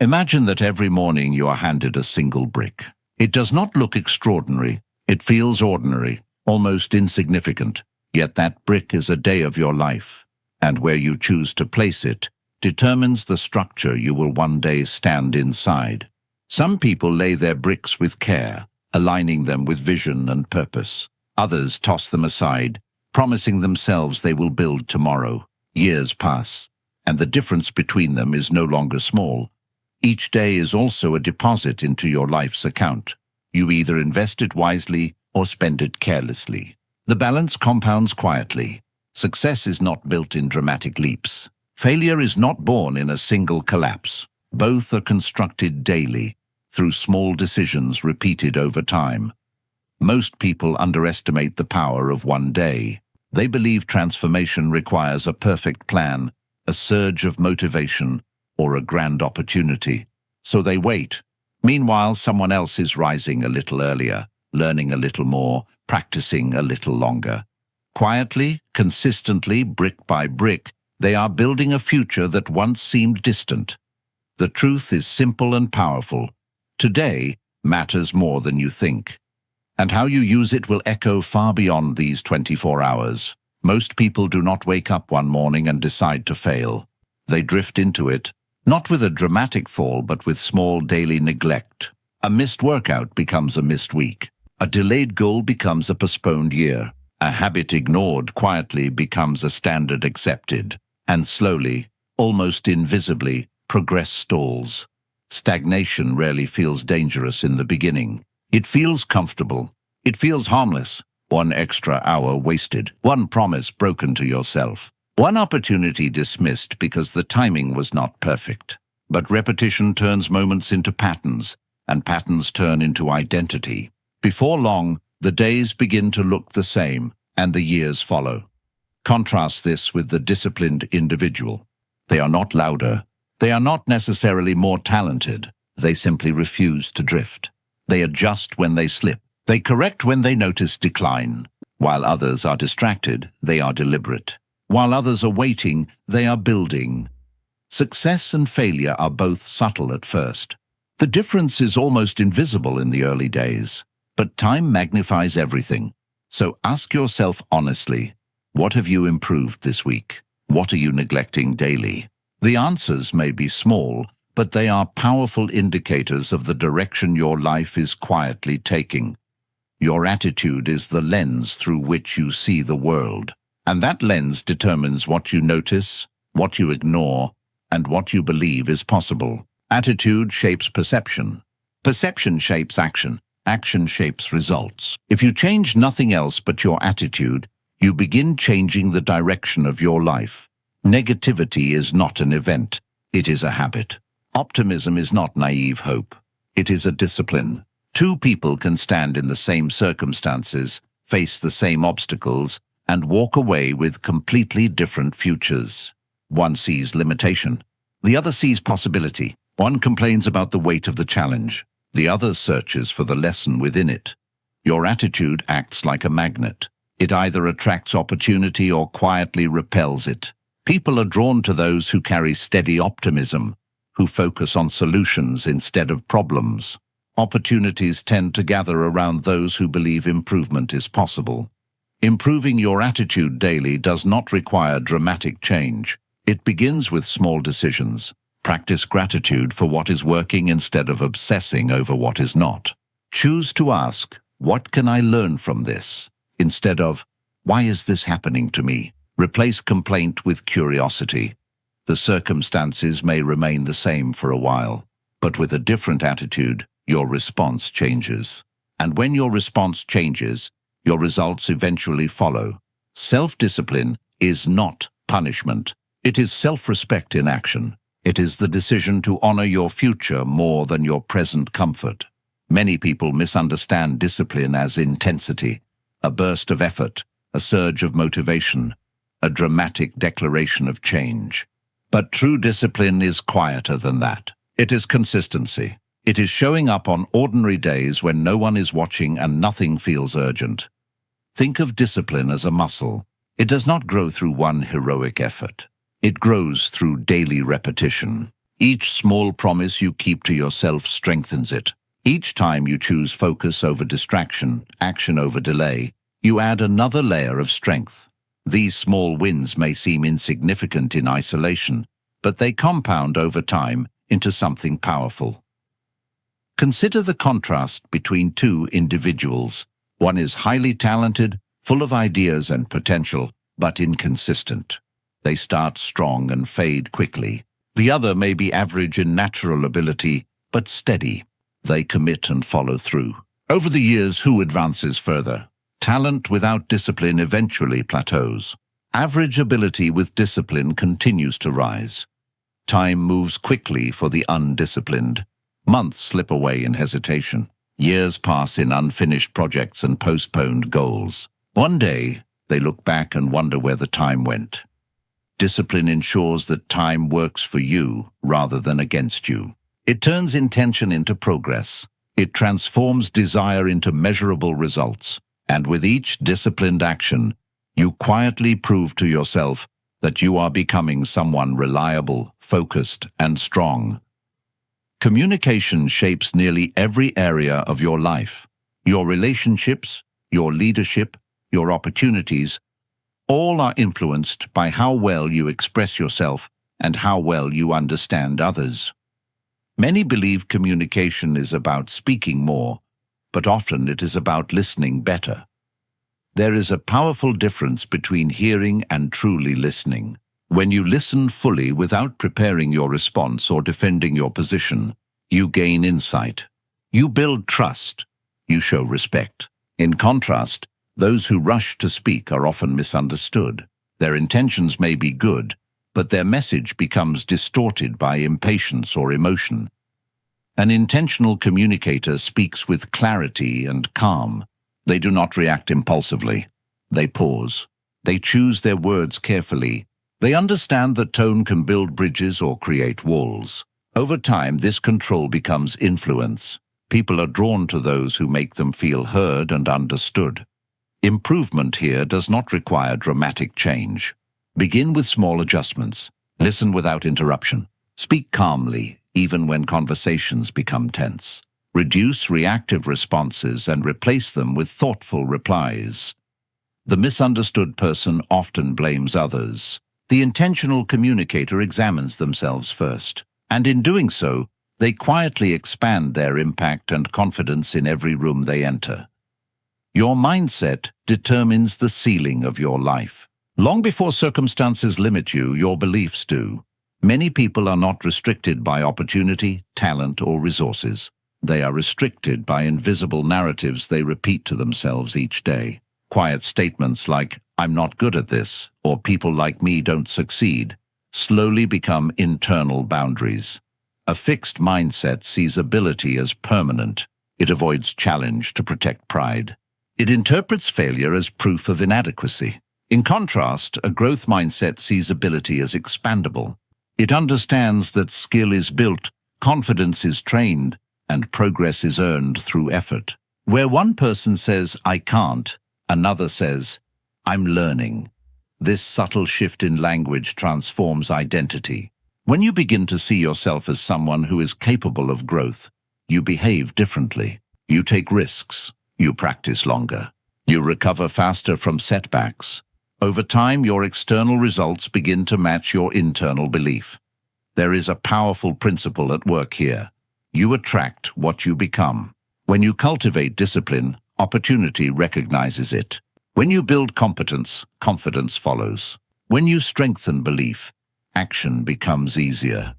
Imagine that every morning you are handed a single brick. It does not look extraordinary. It feels ordinary, almost insignificant. Yet that brick is a day of your life, and where you choose to place it determines the structure you will one day stand inside. Some people lay their bricks with care, aligning them with vision and purpose. Others toss them aside, promising themselves they will build tomorrow. Years pass, and the difference between them is no longer small. Each day is also a deposit into your life's account. You either invest it wisely or spend it carelessly. The balance compounds quietly. Success is not built in dramatic leaps. Failure is not born in a single collapse. Both are constructed daily, through small decisions repeated over time. Most people underestimate the power of one day. They believe transformation requires a perfect plan, a surge of motivation, or a grand opportunity. So they wait. Meanwhile, someone else is rising a little earlier, learning a little more, practicing a little longer. Quietly, consistently, brick by brick, they are building a future that once seemed distant. The truth is simple and powerful. Today matters more than you think. And how you use it will echo far beyond these 24 hours. Most people do not wake up one morning and decide to fail. They drift into it, not with a dramatic fall, but with small daily neglect. A missed workout becomes a missed week. A delayed goal becomes a postponed year. A habit ignored quietly becomes a standard accepted. And slowly, almost invisibly, progress stalls. Stagnation rarely feels dangerous in the beginning. It feels comfortable. It feels harmless. One extra hour wasted. One promise broken to yourself. One opportunity dismissed because the timing was not perfect. But repetition turns moments into patterns, and patterns turn into identity. Before long, the days begin to look the same, and the years follow. Contrast this with the disciplined individual. They are not louder. They are not necessarily more talented. They simply refuse to drift. They adjust when they slip. They correct when they notice decline. While others are distracted, they are deliberate. While others are waiting, they are building. Success and failure are both subtle at first. The difference is almost invisible in the early days. But time magnifies everything. So ask yourself honestly, what have you improved this week? What are you neglecting daily? The answers may be small, but they are powerful indicators of the direction your life is quietly taking. Your attitude is the lens through which you see the world. And that lens determines what you notice, what you ignore, and what you believe is possible. Attitude shapes perception. Perception shapes action. Action shapes results. If you change nothing else but your attitude, you begin changing the direction of your life. Negativity is not an event. It is a habit. Optimism is not naive hope. It is a discipline. Two people can stand in the same circumstances, face the same obstacles, and walk away with completely different futures. One sees limitation. The other sees possibility. One complains about the weight of the challenge. The other searches for the lesson within it. Your attitude acts like a magnet. It either attracts opportunity or quietly repels it. People are drawn to those who carry steady optimism, who focus on solutions instead of problems. Opportunities tend to gather around those who believe improvement is possible. Improving your attitude daily does not require dramatic change. It begins with small decisions. Practice gratitude for what is working instead of obsessing over what is not. Choose to ask, what can I learn from this? Instead of, why is this happening to me? Replace complaint with curiosity. The circumstances may remain the same for a while, but with a different attitude, your response changes. And when your response changes, your results eventually follow. Self-discipline is not punishment. It is self-respect in action. It is the decision to honor your future more than your present comfort. Many people misunderstand discipline as intensity, a burst of effort, a surge of motivation, a dramatic declaration of change. But true discipline is quieter than that. It is consistency. It is showing up on ordinary days when no one is watching and nothing feels urgent. Think of discipline as a muscle. It does not grow through one heroic effort. It grows through daily repetition. Each small promise you keep to yourself strengthens it. Each time you choose focus over distraction, action over delay, you add another layer of strength. These small wins may seem insignificant in isolation, but they compound over time into something powerful. Consider the contrast between two individuals. One is highly talented, full of ideas and potential, but inconsistent. They start strong and fade quickly. The other may be average in natural ability, but steady. They commit and follow through. Over the years, who advances further? Talent without discipline eventually plateaus. Average ability with discipline continues to rise. Time moves quickly for the undisciplined. Months slip away in hesitation. Years pass in unfinished projects and postponed goals. One day, they look back and wonder where the time went. Discipline ensures that time works for you rather than against you. It turns intention into progress. It transforms desire into measurable results. And with each disciplined action, you quietly prove to yourself that you are becoming someone reliable, focused, and strong. Communication shapes nearly every area of your life. Your relationships, your leadership, your opportunities, all are influenced by how well you express yourself and how well you understand others. Many believe communication is about speaking more, but often it is about listening better. There is a powerful difference between hearing and truly listening. When you listen fully without preparing your response or defending your position, you gain insight. You build trust. You show respect. In contrast, those who rush to speak are often misunderstood. Their intentions may be good, but their message becomes distorted by impatience or emotion. An intentional communicator speaks with clarity and calm. They do not react impulsively. They pause. They choose their words carefully. They understand that tone can build bridges or create walls. Over time, this control becomes influence. People are drawn to those who make them feel heard and understood. Improvement here does not require dramatic change. Begin with small adjustments. Listen without interruption. Speak calmly, even when conversations become tense. Reduce reactive responses and replace them with thoughtful replies. The misunderstood person often blames others. The intentional communicator examines themselves first, and in doing so, they quietly expand their impact and confidence in every room they enter. Your mindset determines the ceiling of your life. Long before circumstances limit you, your beliefs do. Many people are not restricted by opportunity, talent, or resources. They are restricted by invisible narratives they repeat to themselves each day. Quiet statements like, "I'm not good at this," or "people like me don't succeed," slowly become internal boundaries. A fixed mindset sees ability as permanent. It avoids challenge to protect pride. It interprets failure as proof of inadequacy. In contrast, a growth mindset sees ability as expandable. It understands that skill is built, confidence is trained, and progress is earned through effort. Where one person says, "I can't," another says, "I'm learning." This subtle shift in language transforms identity. When you begin to see yourself as someone who is capable of growth, you behave differently. You take risks. You practice longer. You recover faster from setbacks. Over time, your external results begin to match your internal belief. There is a powerful principle at work here. You attract what you become. When you cultivate discipline, opportunity recognizes it. When you build competence, confidence follows. When you strengthen belief, action becomes easier.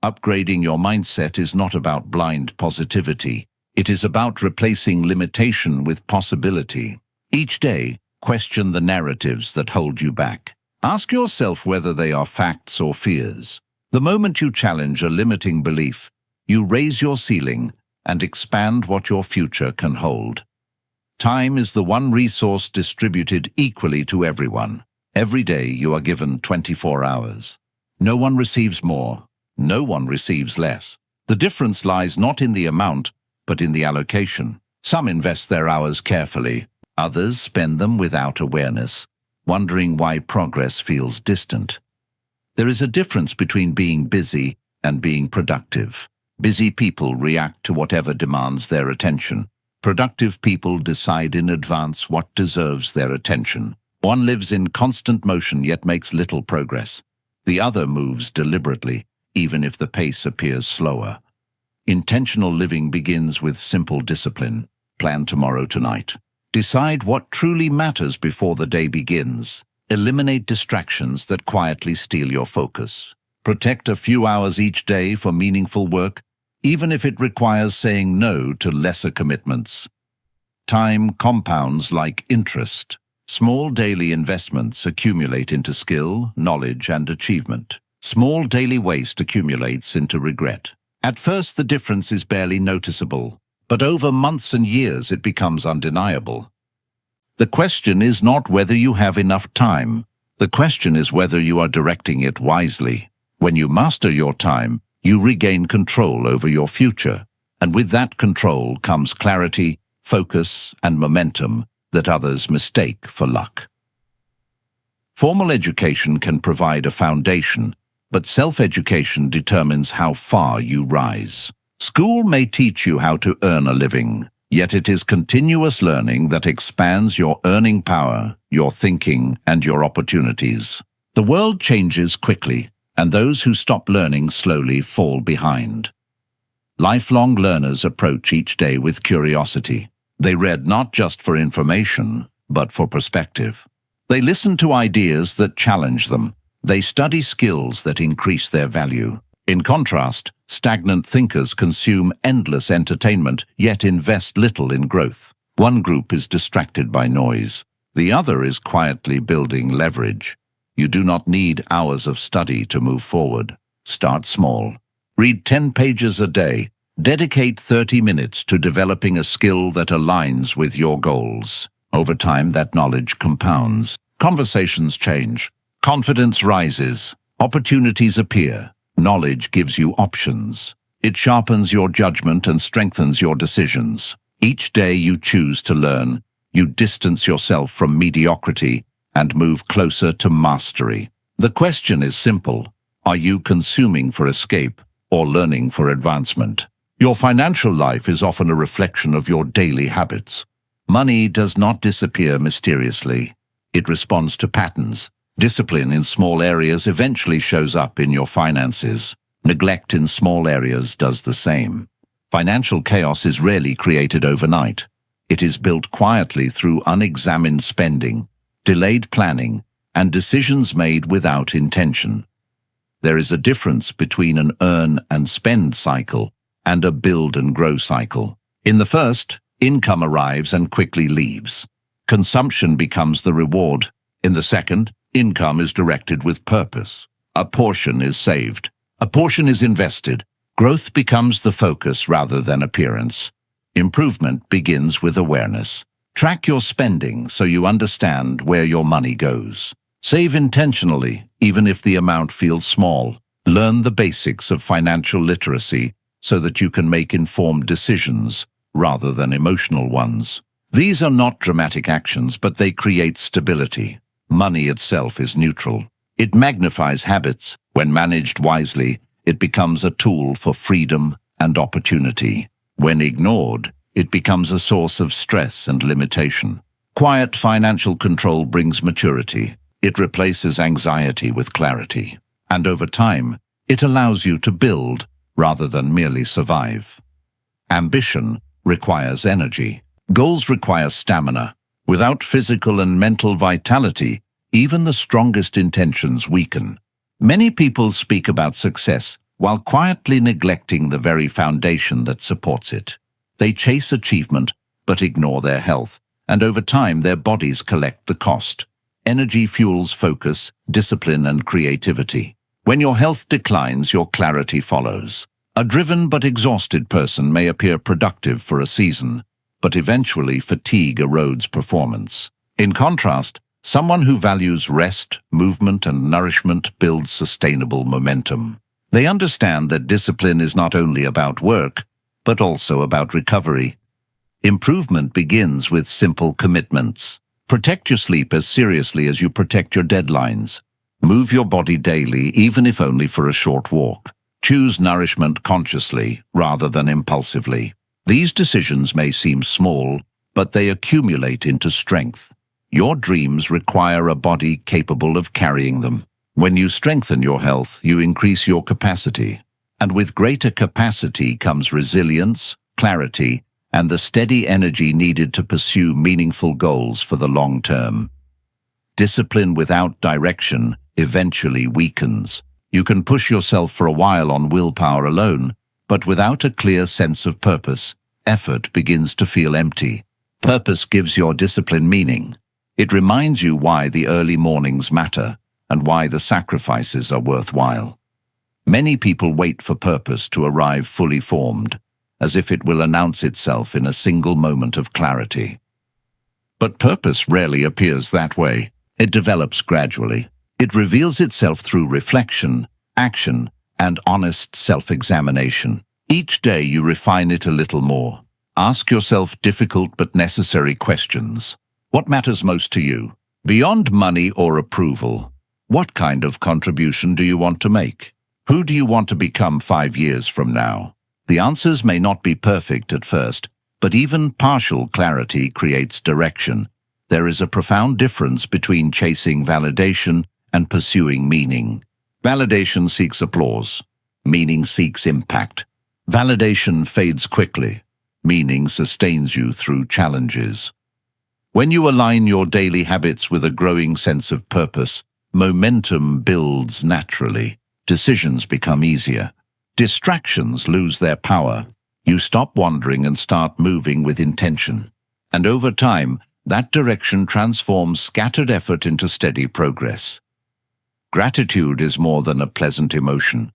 Upgrading your mindset is not about blind positivity. It is about replacing limitation with possibility. Each day, question the narratives that hold you back. Ask yourself whether they are facts or fears. The moment you challenge a limiting belief, you raise your ceiling and expand what your future can hold. Time is the one resource distributed equally to everyone. Every day you are given 24 hours. No one receives more. No one receives less. The difference lies not in the amount, but in the allocation. Some invest their hours carefully. Others spend them without awareness, wondering why progress feels distant. There is a difference between being busy and being productive. Busy people react to whatever demands their attention. Productive people decide in advance what deserves their attention. One lives in constant motion yet makes little progress. The other moves deliberately, even if the pace appears slower. Intentional living begins with simple discipline. Plan tomorrow tonight. Decide what truly matters before the day begins. Eliminate distractions that quietly steal your focus. Protect a few hours each day for meaningful work, even if it requires saying no to lesser commitments. Time compounds like interest. Small daily investments accumulate into skill, knowledge, and achievement. Small daily waste accumulates into regret. At first, the difference is barely noticeable, but over months and years it becomes undeniable. The question is not whether you have enough time. The question is whether you are directing it wisely. When you master your time, you regain control over your future, and with that control comes clarity, focus, and momentum that others mistake for luck. Formal education can provide a foundation, but self-education determines how far you rise. School may teach you how to earn a living, yet it is continuous learning that expands your earning power, your thinking, and your opportunities. The world changes quickly, and those who stop learning slowly fall behind. Lifelong learners approach each day with curiosity. They read not just for information, but for perspective. They listen to ideas that challenge them. They study skills that increase their value. In contrast, stagnant thinkers consume endless entertainment, yet invest little in growth. One group is distracted by noise. The other is quietly building leverage. You do not need hours of study to move forward. Start small. Read 10 pages a day. Dedicate 30 minutes to developing a skill that aligns with your goals. Over time, that knowledge compounds. Conversations change. Confidence rises. Opportunities appear. Knowledge gives you options. It sharpens your judgment and strengthens your decisions. Each day you choose to learn, you distance yourself from mediocrity and move closer to mastery. The question is simple. Are you consuming for escape or learning for advancement? Your financial life is often a reflection of your daily habits. Money does not disappear mysteriously. It responds to patterns. Discipline in small areas eventually shows up in your finances. Neglect in small areas does the same. Financial chaos is rarely created overnight. It is built quietly through unexamined spending, delayed planning, and decisions made without intention. There is a difference between an earn and spend cycle and a build and grow cycle. In the first, income arrives and quickly leaves. Consumption becomes the reward. In the second, income is directed with purpose. A portion is saved. A portion is invested. Growth becomes the focus rather than appearance. Improvement begins with awareness. Track your spending so you understand where your money goes. Save intentionally, even if the amount feels small. Learn the basics of financial literacy so that you can make informed decisions rather than emotional ones. These are not dramatic actions, but they create stability. Money itself is neutral. It magnifies habits. When managed wisely, it becomes a tool for freedom and opportunity. When ignored, it becomes a source of stress and limitation. Quiet financial control brings maturity. It replaces anxiety with clarity. And over time, it allows you to build rather than merely survive. Ambition requires energy. Goals require stamina. Without physical and mental vitality, even the strongest intentions weaken. Many people speak about success while quietly neglecting the very foundation that supports it. They chase achievement but ignore their health, and over time their bodies collect the cost. Energy fuels focus, discipline, and creativity. When your health declines, your clarity follows. A driven but exhausted person may appear productive for a season, but eventually fatigue erodes performance. In contrast, someone who values rest, movement, and nourishment builds sustainable momentum. They understand that discipline is not only about work, but also about recovery. Improvement begins with simple commitments. Protect your sleep as seriously as you protect your deadlines. Move your body daily, even if only for a short walk. Choose nourishment consciously rather than impulsively. These decisions may seem small, but they accumulate into strength. Your dreams require a body capable of carrying them. When you strengthen your health, you increase your capacity. And with greater capacity comes resilience, clarity, and the steady energy needed to pursue meaningful goals for the long term. Discipline without direction eventually weakens. You can push yourself for a while on willpower alone, but without a clear sense of purpose, effort begins to feel empty. Purpose gives your discipline meaning. It reminds you why the early mornings matter and why the sacrifices are worthwhile. Many people wait for purpose to arrive fully formed, as if it will announce itself in a single moment of clarity. But purpose rarely appears that way. It develops gradually. It reveals itself through reflection, action, and honest self-examination. Each day you refine it a little more. Ask yourself difficult but necessary questions. What matters most to you? Beyond money or approval, what kind of contribution do you want to make? Who do you want to become 5 years from now? The answers may not be perfect at first, but even partial clarity creates direction. There is a profound difference between chasing validation and pursuing meaning. Validation seeks applause. Meaning seeks impact. Validation fades quickly. Meaning sustains you through challenges. When you align your daily habits with a growing sense of purpose, momentum builds naturally. Decisions become easier. Distractions lose their power. You stop wandering and start moving with intention. And over time, that direction transforms scattered effort into steady progress. Gratitude is more than a pleasant emotion.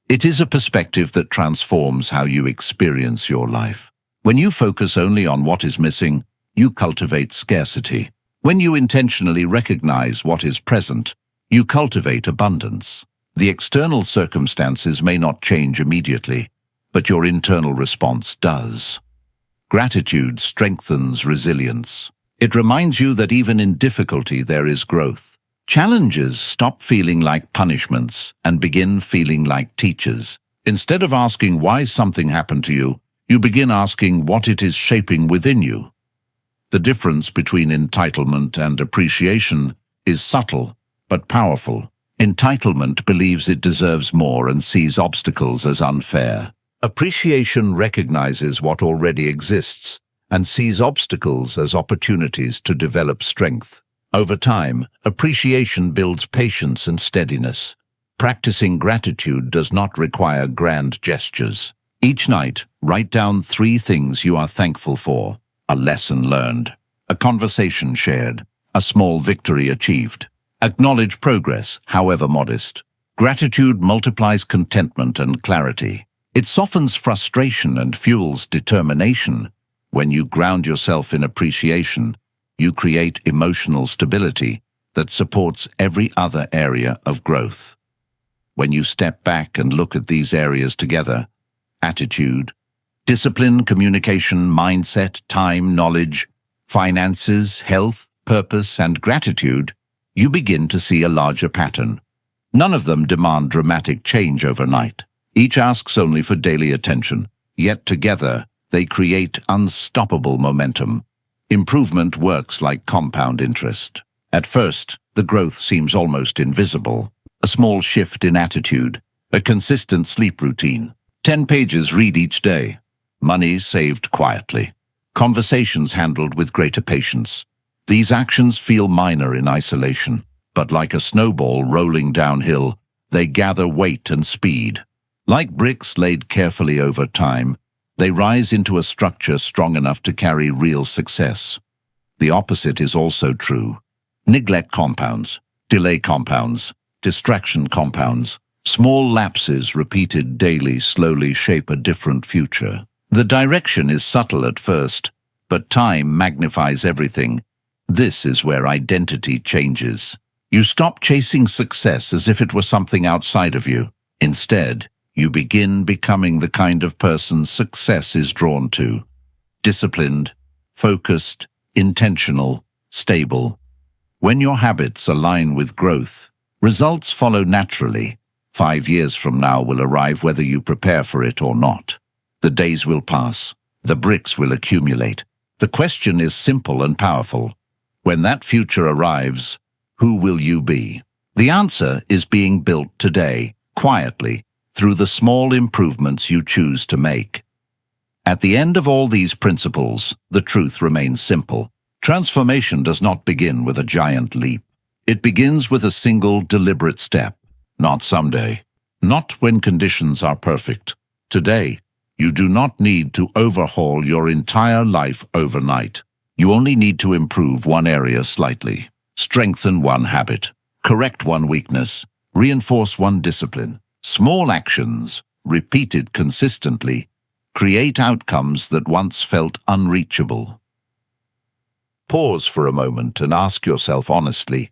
It is a perspective that transforms how you experience your life. When you focus only on what is missing, you cultivate scarcity. When you intentionally recognize what is present, you cultivate abundance. The external circumstances may not change immediately, but your internal response does. Gratitude strengthens resilience. It reminds you that even in difficulty there is growth. Challenges stop feeling like punishments and begin feeling like teachers. Instead of asking why something happened to you, you begin asking what it is shaping within you. The difference between entitlement and appreciation is subtle but powerful. Entitlement believes it deserves more and sees obstacles as unfair. Appreciation recognizes what already exists and sees obstacles as opportunities to develop strength. Over time, appreciation builds patience and steadiness. Practicing gratitude does not require grand gestures. Each night, write down 3 things you are thankful for: a lesson learned, a conversation shared, a small victory achieved. Acknowledge progress, however modest. Gratitude multiplies contentment and clarity. It softens frustration and fuels determination. When you ground yourself in appreciation, you create emotional stability that supports every other area of growth. When you step back and look at these areas together, attitude, discipline, communication, mindset, time, knowledge, finances, health, purpose, and gratitude, you begin to see a larger pattern. None of them demand dramatic change overnight. Each asks only for daily attention, yet together they create unstoppable momentum. Improvement works like compound interest. At first, the growth seems almost invisible. A small shift in attitude, a consistent sleep routine, 10 pages read each day, money saved quietly, conversations handled with greater patience. These actions feel minor in isolation, but like a snowball rolling downhill, they gather weight and speed. Like bricks laid carefully over time, they rise into a structure strong enough to carry real success. The opposite is also true. Neglect compounds, delay compounds, distraction compounds. Small lapses repeated daily slowly shape a different future. The direction is subtle at first, but time magnifies everything. This is where identity changes. You stop chasing success as if it were something outside of you. Instead, you begin becoming the kind of person success is drawn to. Disciplined, focused, intentional, stable. When your habits align with growth, results follow naturally. 5 years from now will arrive whether you prepare for it or not. The days will pass. The bricks will accumulate. The question is simple and powerful. When that future arrives, who will you be? The answer is being built today, quietly, through the small improvements you choose to make. At the end of all these principles, the truth remains simple. Transformation does not begin with a giant leap. It begins with a single, deliberate step. Not someday. Not when conditions are perfect. Today. You do not need to overhaul your entire life overnight. You only need to improve one area slightly. Strengthen one habit. Correct one weakness. Reinforce one discipline. Small actions, repeated consistently, create outcomes that once felt unreachable. Pause for a moment and ask yourself honestly,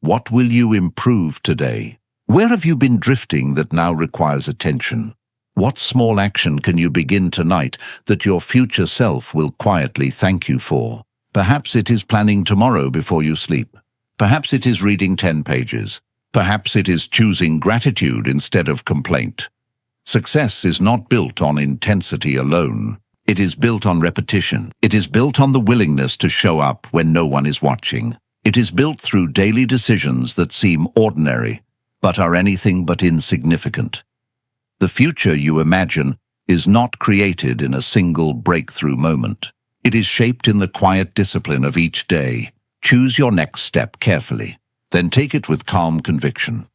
what will you improve today? Where have you been drifting that now requires attention? What small action can you begin tonight that your future self will quietly thank you for? Perhaps it is planning tomorrow before you sleep. Perhaps it is reading 10 pages. Perhaps it is choosing gratitude instead of complaint. Success is not built on intensity alone. It is built on repetition. It is built on the willingness to show up when no one is watching. It is built through daily decisions that seem ordinary, but are anything but insignificant. The future you imagine is not created in a single breakthrough moment. It is shaped in the quiet discipline of each day. Choose your next step carefully, then take it with calm conviction.